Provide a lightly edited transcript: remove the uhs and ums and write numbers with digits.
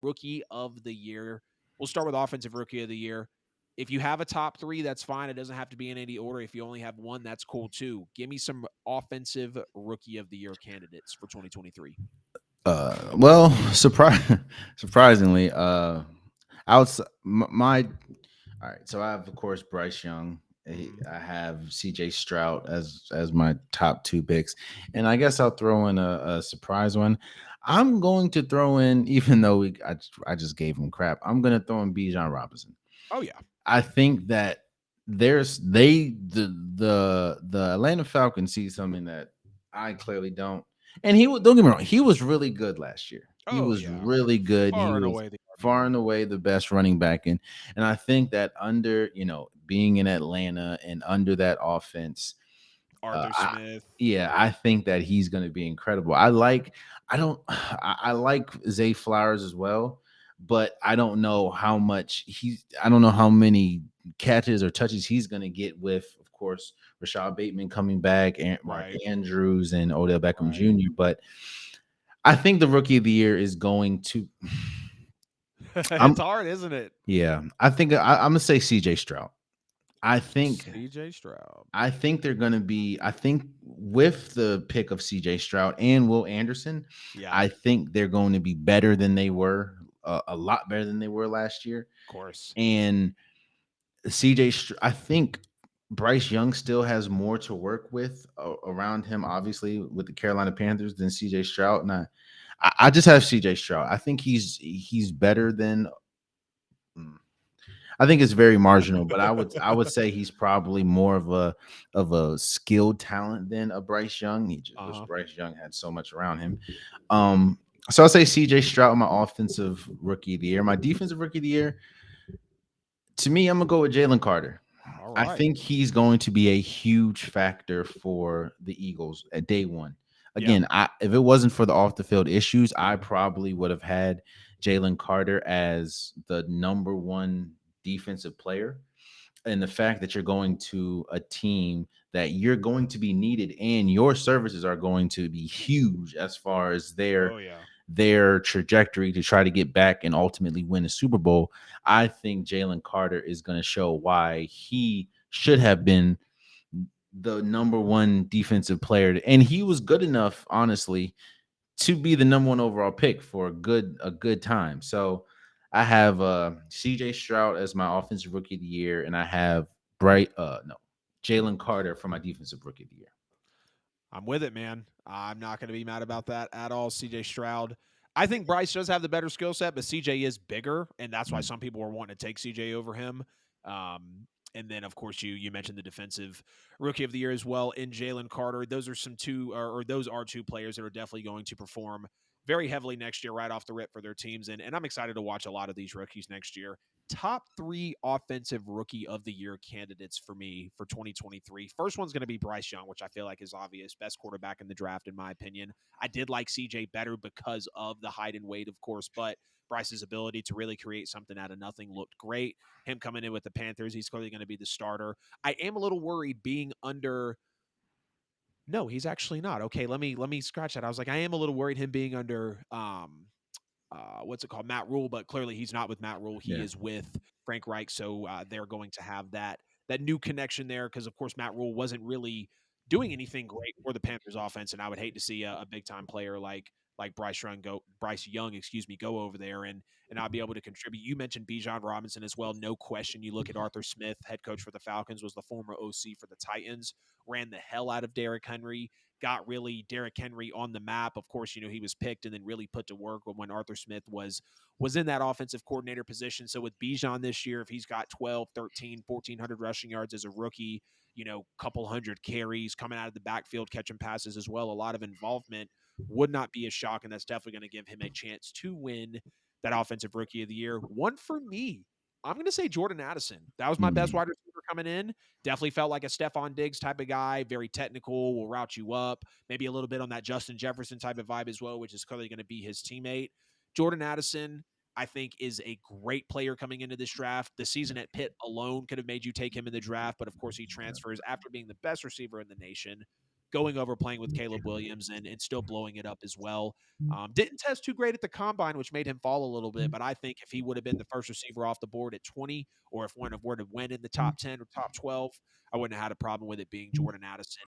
rookie of the year. We'll start with offensive rookie of the year. If you have a top three, that's fine. It doesn't have to be in any order. If you only have one, that's cool too. Give me some offensive rookie of the year candidates for 2023. Well, surprisingly, my all right. So I have, of course, Bryce Young. Mm-hmm. I have C.J. Stroud as my top two picks, and I guess I'll throw in a surprise one. I'm going to throw in, even though I just gave him crap. I'm going to throw in Bijan Robinson. Oh yeah. I think that there's they the Atlanta Falcons see something that I clearly don't. And don't get me wrong, he was really good last year. He Oh was yeah. really good. He Far and was away the far RB1. and away the best running back in. And I think that under, being in Atlanta and under that offense, uh, Arthur I, Smith. yeah, I think that he's going to be incredible. I don't, I like Zay Flowers as well, but I don't know how much I don't know how many catches or touches he's going to get with, of course, Rashad Bateman coming back, and Mark Right. Andrews and Odell Beckham Right. Jr. But I think the rookie of the year is going to, It's I'm, hard, isn't it? yeah, I'm gonna say CJ Stroud. I think CJ Stroud. I think they're going to be. I think with the pick of C.J. Stroud and Will Anderson, Yeah, of I think they're going to be better than they were, a lot better than they were last year. course. And I think Bryce Young still has more to work with around him, obviously with the Carolina Panthers than C.J. Stroud. And I just have C.J. Stroud. I think he's better than. mm, I think it's very marginal, but I would say he's probably more of a skilled talent than a Bryce Young. He just wish Uh-huh. Bryce Young had so much around him. Um, so I'll say C.J. Stroud, my offensive rookie of the year. My defensive rookie of the year, to me, I'm gonna go with Jalen Carter. All I right. think he's going to be a huge factor for the Eagles at day one. Yeah. Again, if it wasn't for the off the field issues, I probably would have had Jalen Carter as the number one defensive player. And the fact that you're going to a team that you're going to be needed and your services are going to be huge as far as Oh yeah. their trajectory to try to get back and ultimately win a Super Bowl. I think Jalen Carter is going to show why he should have been the number one defensive player. And he was good enough, honestly, to be the number one overall pick for a good time. So I have CJ Stroud as my offensive rookie of the year, and I have Bright no Jalen Carter for my defensive rookie of the year. I'm with it, man. I'm not going to be mad about that at all. CJ Stroud. I think Bryce does have the better skill set, but CJ is bigger, and that's why Mm. some people are wanting to take CJ over him. And then, of course, you mentioned the defensive rookie of the year as well in Jalen Carter. Those are those are two players that are definitely going to perform very heavily next year, right off the rip for their teams. And I'm excited to watch a lot of these rookies next year. Top three offensive rookie of the year candidates for me for 2023. First one's going to be Bryce Young, which I feel like is obvious. Best quarterback in the draft, in my opinion. I did like CJ better because of the height and weight, of course, but Bryce's ability to really create something out of nothing looked great. Him coming in with the Panthers, he's clearly going to be the starter. I am a little worried being under. No, he's actually not. Okay, let me scratch that. I was like, I am a little worried him being under what's it called, Matt Rule, but clearly he's not with Matt Rule. He Yeah. is with Frank Reich, so they're going to have that new connection there because of course Matt Rule wasn't really doing anything great for the Panthers offense, and I would hate to see a big time player like Bryce Young, excuse me, go over there and not be able to contribute. You mentioned Bijan Robinson as well, no question. You look at Arthur Smith, head coach for the Falcons, was the former OC for the Titans, ran the hell out of Derrick Henry, got really Derrick Henry on the map. Of course, he was picked and then really put to work when Arthur Smith was in that offensive coordinator position. So with Bijan this year, if he's got 12, 13, 1,400 rushing yards as a rookie, couple hundred carries coming out of the backfield, catching passes as well, a lot of involvement would not be a shock. And that's definitely going to give him a chance to win that offensive rookie of the year. One for me, I'm going to say Jordan Addison. That was my best Mm. wide receiver coming in. Definitely felt like a Stephon Diggs type of guy, very technical, will route you up, maybe a little bit on that Justin Jefferson type of vibe as well, which is clearly going to be his teammate. Jordan Addison, I think, is a great player coming into this draft. The season at Pitt alone could have made you take him in the draft, but of course he transfers after being the best receiver in the nation. going over playing with Caleb Williams and still blowing it up as well. Didn't test too great at the combine, which made him fall a little bit. But I think if he would have been the first receiver off the board at 20, or if one of were to win in the top 10 or top 12, I wouldn't have had a problem with it being Jordan Addison